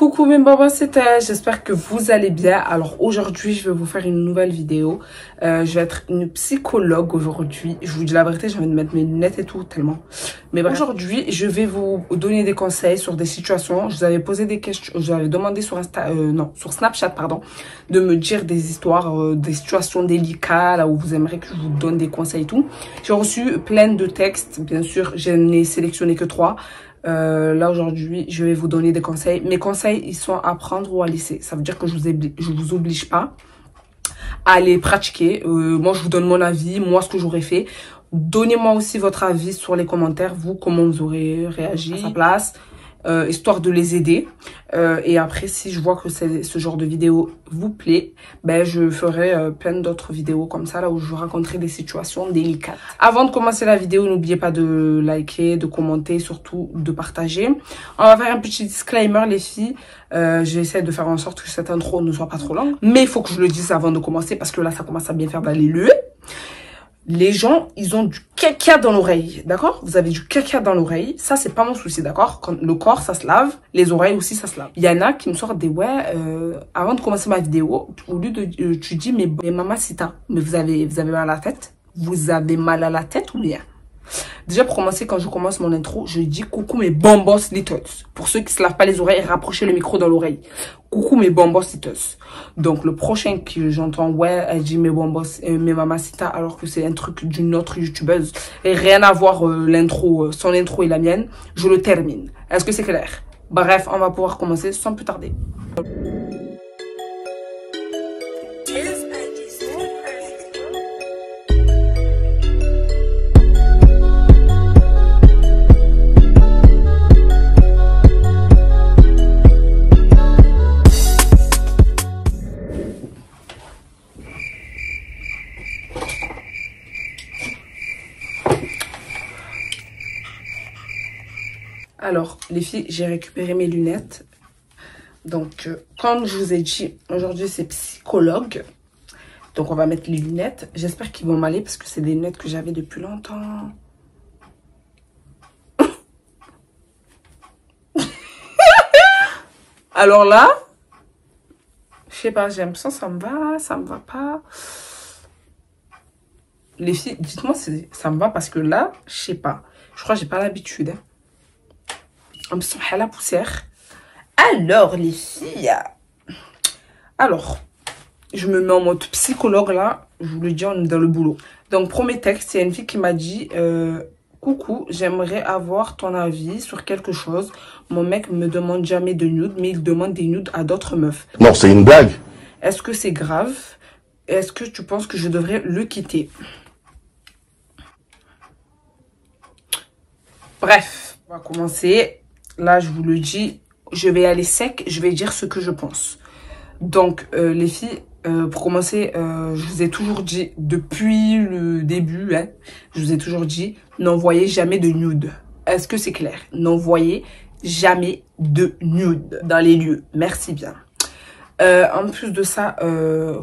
Coucou mes bonbons, c'était, j'espère que vous allez bien. Alors aujourd'hui, je vais vous faire une nouvelle vidéo. Je vais être une psychologue aujourd'hui. Je vous dis la vérité, j'ai envie de mettre mes lunettes et tout, tellement. Mais bref, aujourd'hui, je vais vous donner des conseils sur des situations. Je vous avais posé des questions, je vous avais demandé sur sur Snapchat, pardon, de me dire des histoires, des situations délicates, là où vous aimeriez que je vous donne des conseils et tout. J'ai reçu plein de textes, bien sûr, je n'ai sélectionné que 3. Là aujourd'hui je vais vous donner des conseils. Mes conseils, ils sont à prendre ou à laisser. Ça veut dire que je vous oblige pas à les pratiquer. Moi je vous donne mon avis, moi ce que j'aurais fait. Donnez-moi aussi votre avis sur les commentaires, vous comment vous aurez réagi à sa place, histoire de les aider. Et après, si je vois que ce genre de vidéo vous plaît, ben je ferai plein d'autres vidéos comme ça, là où je vous raconterai des situations délicates. Avant de commencer la vidéo, n'oubliez pas de liker, de commenter, surtout de partager. On va faire un petit disclaimer les filles. J'essaie de faire en sorte que cette intro ne soit pas trop longue, mais il faut que je le dise avant de commencer parce que là ça commence à bien faire d'aller le. Les gens, ils ont du caca dans l'oreille, d'accord? Vous avez du caca dans l'oreille, ça c'est pas mon souci, d'accord? Quand le corps ça se lave, les oreilles aussi ça se lave. Il y en a qui me sortent des avant de commencer ma vidéo, au lieu de tu dis mais mamacita, mais vous avez mal à la tête? Vous avez mal à la tête ou bien? Déjà pour commencer, quand je commence mon intro, je dis coucou mes bonbons littles. Pour ceux qui se lavent pas les oreilles, rapprochez le micro dans l'oreille. Coucou mes bonbons littles. Donc le prochain que j'entends, elle dit mes bonbons, mes mamacita, alors que c'est un truc d'une autre youtubeuse et rien à voir l'intro, son intro et la mienne, je le termine. Est-ce que c'est clair? Bref, on va pouvoir commencer sans plus tarder. Alors, les filles, j'ai récupéré mes lunettes. Donc, comme je vous ai dit, aujourd'hui, c'est psychologue. Donc, on va mettre les lunettes. J'espère qu'ils vont m'aller parce que c'est des lunettes que j'avais depuis longtemps. Alors là, je sais pas, j'ai l'impression que ça me va pas. Les filles, dites-moi si ça me va parce que là, je sais pas. Je crois que j'ai pas l'habitude, hein. On me sent à la poussière. Alors, les filles. Alors, je me mets en mode psychologue là. Je vous le dis, on est dans le boulot. Donc, premier texte, il y a une fille qui m'a dit coucou, j'aimerais avoir ton avis sur quelque chose. Mon mec me demande jamais de nudes, mais il demande des nudes à d'autres meufs. Non, c'est une blague. Est-ce que c'est grave? Est-ce que tu penses que je devrais le quitter? Bref, on va commencer. Là, je vous le dis, je vais aller sec, je vais dire ce que je pense. Donc, les filles, pour commencer, je vous ai toujours dit, depuis le début, hein, je vous ai toujours dit, n'envoyez jamais de nude. Est-ce que c'est clair? N'envoyez jamais de nude dans les lieux. Merci bien. En plus de ça,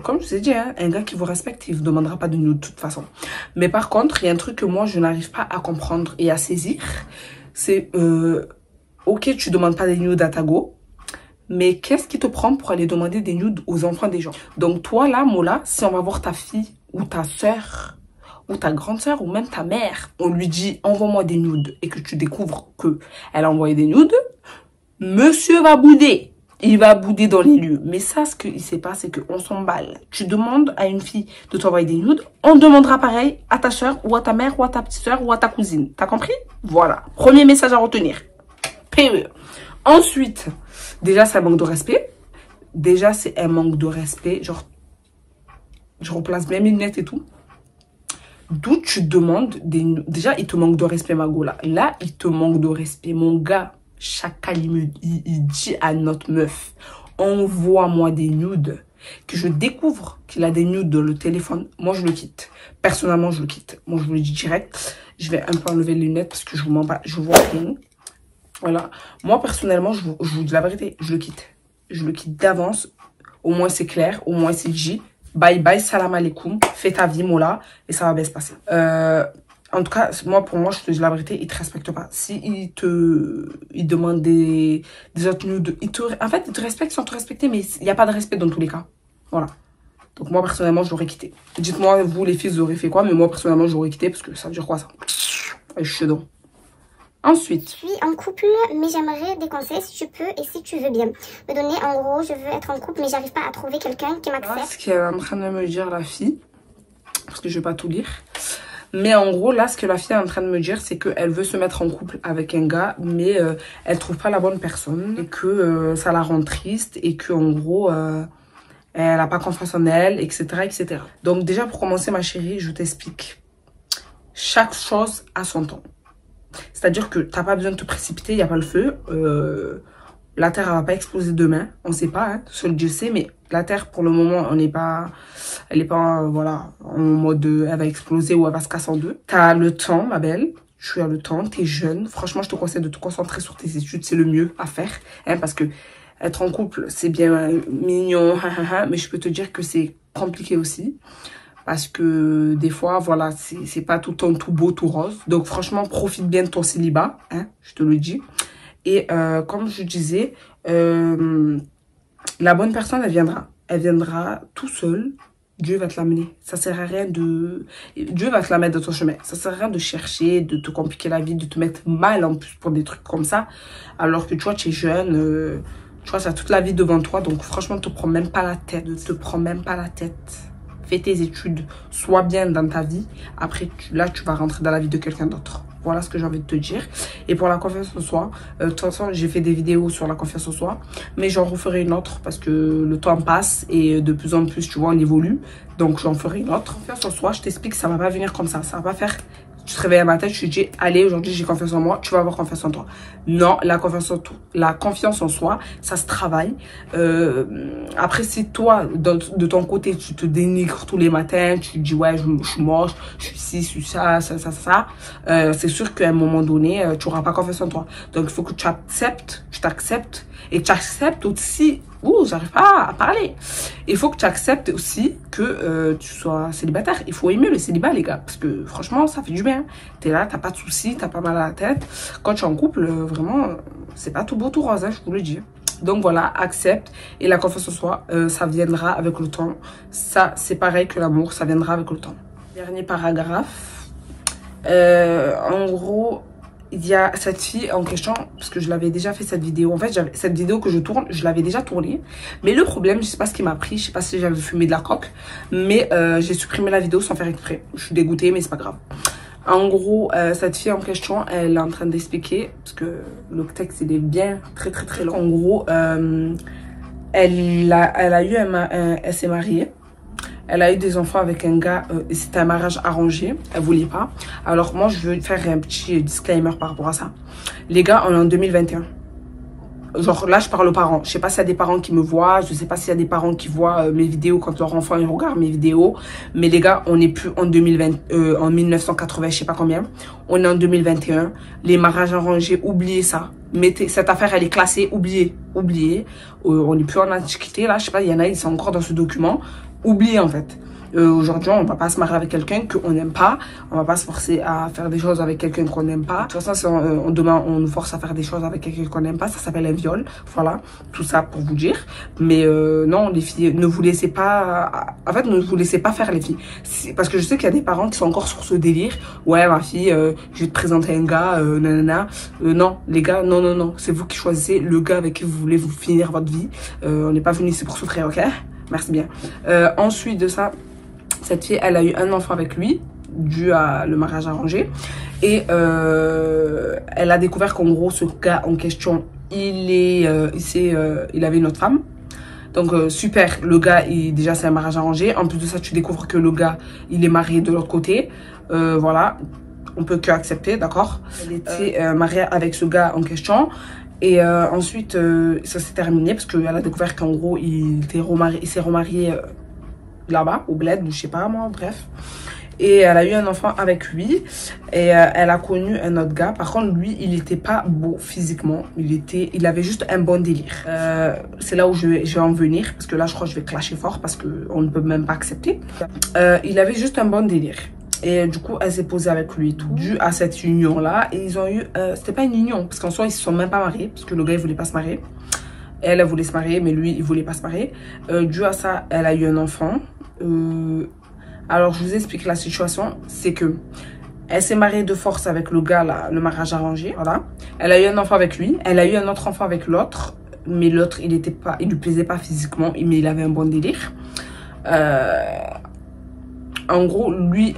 comme je vous ai dit, hein, un gars qui vous respecte, il ne vous demandera pas de nude de toute façon. Mais par contre, il y a un truc que moi, je n'arrive pas à comprendre et à saisir. C'est... ok, tu demandes pas des nudes à ta go, mais qu'est-ce qui te prend pour aller demander des nudes aux enfants des gens? Donc toi là, Mola, si on va voir ta fille ou ta soeur ou ta grande soeur ou même ta mère, on lui dit envoie-moi des nudes et que tu découvres que elle a envoyé des nudes, monsieur va bouder. Il va bouder dans les lieux. Mais ça, ce qu'il sait pas, c'est qu'on s'emballe. Tu demandes à une fille de t'envoyer des nudes, on demandera pareil à ta soeur ou à ta mère ou à ta petite soeur ou à ta cousine. T'as compris? Voilà. Premier message à retenir. Ensuite, déjà c'est un manque de respect. Déjà c'est un manque de respect. Genre, je replace bien mes lunettes et tout. D'où tu demandes des... Déjà il te manque de respect, Mago là. Là il te manque de respect. Mon gars, chacal il dit à notre meuf, envoie-moi des nudes. Que je découvre qu'il a des nudes dans le téléphone. Moi je le quitte. Personnellement je le quitte. Moi je vous le dis direct. Je vais un peu enlever les lunettes parce que je vous bats, je vois rien. Voilà. Moi, personnellement, je vous dis la vérité. Je le quitte. Je le quitte d'avance. Au moins, c'est clair. Au moins, c'est dit. Bye bye, salam alaikum. Fais ta vie, Mola. Et ça va bien se passer. En tout cas, moi, pour moi, je te dis la vérité, il te respecte pas. Si il demande des autres nudes, en fait, il te respecte sans te respecter, mais il n'y a pas de respect dans tous les cas. Voilà. Donc moi, personnellement, je l'aurais quitté. Dites-moi, vous, les filles, vous aurez fait quoi? Mais moi, personnellement, je l'aurais quitté parce que ça dure quoi, ça? Je suis dedans. Ensuite. Je suis en couple, mais j'aimerais des conseils si tu peux et si tu veux bien. Me donner, en gros, je veux être en couple, mais j'arrive pas à trouver quelqu'un qui m'accepte. Ce qu'elle est en train de me dire, la fille, parce que je vais pas tout lire. Mais en gros, là, ce que la fille est en train de me dire, c'est qu'elle veut se mettre en couple avec un gars, mais elle trouve pas la bonne personne. Et que ça la rend triste et qu'en gros, elle n'a pas confiance en elle, etc., etc. Donc déjà, pour commencer, ma chérie, je t'explique. Chaque chose a son temps. C'est-à-dire que t'as pas besoin de te précipiter, il n'y a pas le feu. La Terre, elle va pas exploser demain. On sait pas, hein. Seul Dieu sait, mais la Terre, pour le moment, elle n'est pas, voilà, en mode, elle va exploser ou elle va se casser en deux. T'as le temps, ma belle. Tu as le temps, t'es jeune. Franchement, je te conseille de te concentrer sur tes études. C'est le mieux à faire, hein, parce que être en couple, c'est bien mignon, mais je peux te dire que c'est compliqué aussi. Parce que des fois, voilà, c'est pas tout le temps tout beau, tout rose. Donc franchement, profite bien de ton célibat, hein, je te le dis. Et comme je disais, la bonne personne, elle viendra. Elle viendra tout seul. Dieu va te l'amener. Ça sert à rien de... Dieu va te la mettre dans ton chemin. Ça sert à rien de chercher, de te compliquer la vie, de te mettre mal en plus pour des trucs comme ça. Alors que tu vois, tu es jeune, tu vois, ça a toute la vie devant toi. Donc franchement, ne te prends même pas la tête. Ne te prends même pas la tête. Fais tes études, sois bien dans ta vie. Après, là, tu vas rentrer dans la vie de quelqu'un d'autre. Voilà ce que j'ai envie de te dire. Et pour la confiance en soi, de toute façon, j'ai fait des vidéos sur la confiance en soi. Mais j'en referai une autre parce que le temps passe et de plus en plus, tu vois, on évolue. Donc, j'en ferai une autre. Confiance en soi, je t'explique, ça va pas venir comme ça. Ça va pas faire... Tu te réveilles à matin, tu te dis, allez, aujourd'hui, j'ai confiance en moi, tu vas avoir confiance en toi. Non, la confiance en soi, ça se travaille. Après, si toi, de ton côté, tu te dénigres tous les matins, tu te dis, ouais, je suis moche, je suis ci, je suis ça, c'est sûr qu'à un moment donné, tu n'auras pas confiance en toi. Donc, il faut que tu t'acceptes et tu acceptes aussi... Ouh, j'arrive pas à parler. Il faut que tu acceptes aussi que tu sois célibataire. Il faut aimer le célibat, les gars. Parce que franchement, ça fait du bien. T'es là, t'as pas de soucis, t'as pas mal à la tête. Quand tu es en couple, vraiment, c'est pas tout beau, tout rose, hein, je vous le dis. Donc voilà, accepte. Et la confiance en soi, ça viendra avec le temps. Ça, c'est pareil que l'amour, ça viendra avec le temps. Dernier paragraphe. En gros... Il y a cette fille en question, parce que je l'avais déjà fait cette vidéo. En fait, cette vidéo que je tourne, je l'avais déjà tournée. Mais le problème, je sais pas ce qui m'a pris, je sais pas si j'avais fumé de la coque. Mais j'ai supprimé la vidéo sans faire exprès. Je suis dégoûtée, mais c'est pas grave. En gros, cette fille en question, elle est en train d'expliquer, parce que le texte, il est bien très long. En gros, elle s'est mariée. Elle a eu des enfants avec un gars, c'était un mariage arrangé, elle voulait pas. Alors moi, je veux faire un petit disclaimer par rapport à ça. Les gars, on est en 2021. Genre là, je parle aux parents. Je sais pas s'il y a des parents qui me voient, je sais pas s'il y a des parents qui voient mes vidéos quand leur enfant ils regardent mes vidéos. Mais les gars, on n'est plus en 2020, en 1980, je sais pas combien. On est en 2021. Les mariages arrangés, oubliez ça. Mettez, cette affaire, elle est classée, oubliez. On n'est plus en antiquité là, je sais pas, il y en a, ils sont encore dans ce document. Oubliez en fait. Aujourd'hui, on va pas se marier avec quelqu'un qu'on n'aime pas. On va pas se forcer à faire des choses avec quelqu'un qu'on n'aime pas. De toute façon, si demain, on nous force à faire des choses avec quelqu'un qu'on n'aime pas, ça s'appelle un viol. Voilà, tout ça pour vous dire. Mais non, les filles, ne vous laissez pas... En fait, ne vous laissez pas faire les filles. Parce que je sais qu'il y a des parents qui sont encore sur ce délire. Ouais, ma fille, je vais te présenter un gars, nanana. Non, les gars, non. C'est vous qui choisissez le gars avec qui vous voulez vous finir votre vie. On n'est pas venu ici pour souffrir, ok? Merci bien. Ensuite de ça... Cette fille, elle a eu un enfant avec lui, dû à le mariage arrangé. Et elle a découvert qu'en gros, ce gars en question, il avait une autre femme. Donc, super, le gars, déjà, c'est un mariage arrangé. En plus de ça, tu découvres que le gars, il est marié de l'autre côté. Voilà, on peut que accepter, d'accord? Elle était mariée avec ce gars en question. Et ensuite, ça s'est terminé parce qu'elle a découvert qu'en gros, il s'est remarié... là-bas, au bled, je sais pas moi, bref. Et elle a eu un enfant avec lui. Et elle a connu un autre gars. Par contre, lui, il était pas beau physiquement. Il avait juste un bon délire. C'est là où je vais en venir. Parce que là, je crois que je vais clasher fort. Parce qu'on ne peut même pas accepter. Il avait juste un bon délire. Et du coup, elle s'est posée avec lui et tout. Dû à cette union-là, et ils ont eu... c'était pas une union, parce qu'en soi, ils se sont même pas mariés, parce que le gars, il voulait pas se marier. Elle voulait se marier, mais lui, il voulait pas se marier. Dû à ça, elle a eu un enfant. Alors, je vous explique la situation. C'est que elle s'est mariée de force avec le gars, là, le mariage arrangé, voilà. Elle a eu un enfant avec lui. Elle a eu un autre enfant avec l'autre. Mais l'autre, il lui plaisait pas physiquement, mais il avait un bon délire. En gros, lui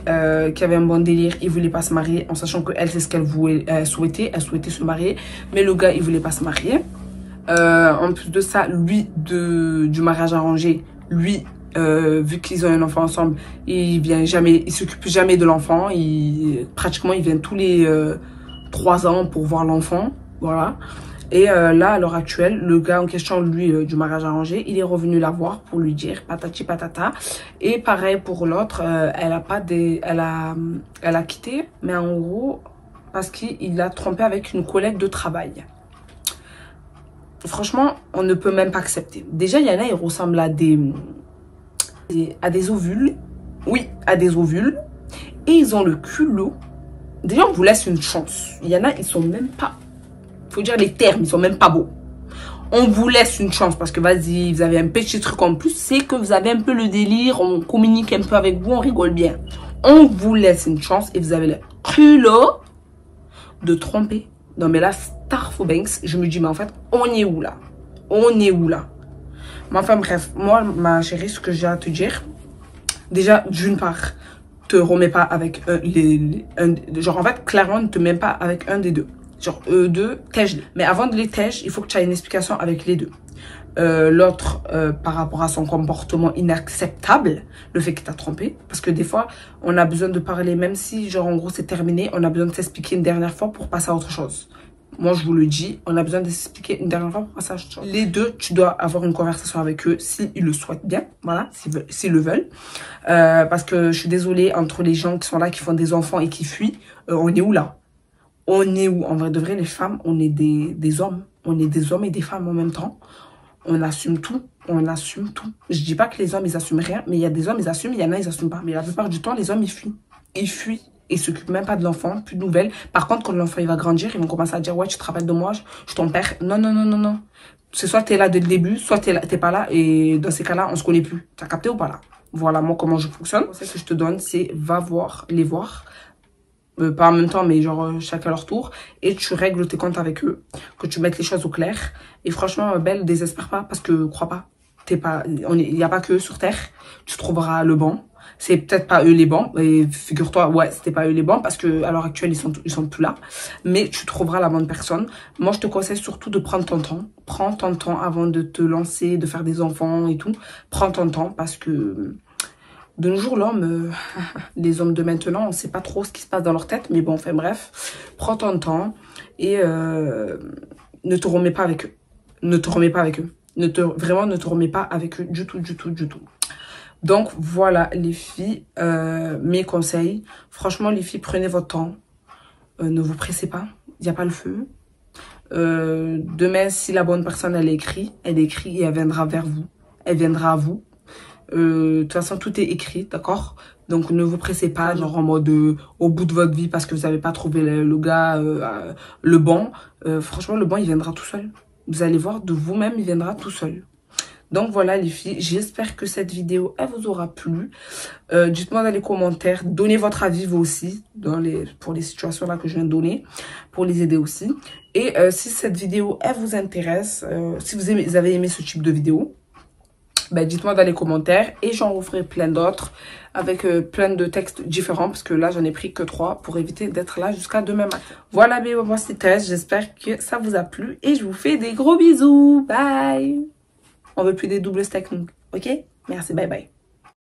qui avait un bon délire, il voulait pas se marier, en sachant qu'elle, c'est ce qu'elle souhaitait. Elle souhaitait se marier, mais le gars, il voulait pas se marier. En plus de ça, lui, du mariage arrangé, lui, vu qu'ils ont un enfant ensemble, il s'occupe jamais de l'enfant. Pratiquement, il vient tous les 3 ans pour voir l'enfant, voilà. Et là, à l'heure actuelle, le gars en question, lui, du mariage arrangé, il est revenu la voir pour lui dire patati patata. Et pareil pour l'autre, elle a quitté, mais en gros, parce qu'il a trompé avec une collègue de travail. Franchement, on ne peut même pas accepter. Déjà, il y en a, ils ressemblent à des ovules. Oui, à des ovules. Et ils ont le culot. Déjà, on vous laisse une chance. Il y en a, ils sont même pas... Faut dire les termes, ils sont même pas beaux. On vous laisse une chance parce que vas-y, vous avez un petit truc en plus. C'est que vous avez un peu le délire. On communique un peu avec vous, on rigole bien. On vous laisse une chance et vous avez le culot de tromper. Non mais là, Starfo Banks, je me dis, mais en fait, on est où là? On est où là? Mais enfin bref, moi, ma chérie, ce que j'ai à te dire, déjà, d'une part, te remets pas avec genre en fait, clairement, ne te mets pas avec un des deux. Genre, eux deux, tège-les. Mais avant de les tège, il faut que tu aies une explication avec les deux. L'autre, par rapport à son comportement inacceptable, le fait qu'il t'a trompé. Parce que des fois, on a besoin de parler, même si, genre, en gros, c'est terminé, on a besoin de s'expliquer une dernière fois pour passer à autre chose. Moi, je vous le dis, on a besoin de s'expliquer une dernière fois pour passer à autre chose. Les deux, tu dois avoir une conversation avec eux s'ils le souhaitent bien, voilà, s'ils le veulent. Parce que je suis désolée, entre les gens qui sont là, qui font des enfants et qui fuient, on est où là? On est où? En vrai de vrai, les femmes, on est des hommes. On est des hommes et des femmes en même temps. On assume tout. On assume tout. Je dis pas que les hommes, ils assument rien. Mais il y a des hommes, ils assument. Il y en a, ils assument pas. Mais la plupart du temps, les hommes, ils fuient. Ils fuient. Ils s'occupent même pas de l'enfant. Plus de nouvelles. Par contre, quand l'enfant, il va grandir, ils vont commencer à dire, ouais, tu te rappelles de moi, je suis ton père. Non, non, non, non, non. C'est soit t'es là dès le début, soit t'es pas là. Et dans ces cas-là, on se connaît plus. T'as capté ou pas là? Voilà, moi, comment je fonctionne. Ce que je te donne, c'est va les voir. Pas en même temps, mais genre chacun leur tour. Et tu règles tes comptes avec eux. Que tu mettes les choses au clair. Et franchement, belle, désespère pas. Parce que, crois pas, il n'y a pas que eux sur Terre. Tu trouveras le bon. C'est peut-être pas eux les bons. Et figure-toi, ouais, c'était pas eux les bons. Parce que à l'heure actuelle, ils sont plus là. Mais tu trouveras la bonne personne. Moi, je te conseille surtout de prendre ton temps. Prends ton temps avant de te lancer, de faire des enfants et tout. Prends ton temps parce que... De nos jours, l'homme, les hommes de maintenant, on ne sait pas trop ce qui se passe dans leur tête. Mais bon, enfin bref, prends ton temps et ne te remets pas avec eux. Ne te remets pas avec eux. Vraiment, ne te remets pas avec eux du tout, du tout, du tout. Donc, voilà les filles, mes conseils. Franchement, les filles, prenez votre temps. Ne vous pressez pas. Il n'y a pas le feu. Demain, si la bonne personne, elle écrit et elle viendra vers vous. Elle viendra à vous. De toute façon, tout est écrit, d'accord? Donc, ne vous pressez pas, genre en mode au bout de votre vie parce que vous n'avez pas trouvé le gars, le bon. Franchement, le bon, il viendra tout seul. Vous allez voir, de vous-même, il viendra tout seul. Donc, voilà les filles, j'espère que cette vidéo, elle vous aura plu. Dites-moi dans les commentaires, donnez votre avis vous aussi pour les situations là que je viens de donner, pour les aider aussi. Et si cette vidéo, elle vous intéresse, si vous avez aimé ce type de vidéo, ben, dites-moi dans les commentaires et j'en referai plein d'autres avec plein de textes différents parce que là j'en ai pris que 3 pour éviter d'être là jusqu'à demain matin. Voilà mes bonbons Tess, j'espère que ça vous a plu et je vous fais des gros bisous. Bye. On veut plus des doubles steaks, ok? Merci, bye bye.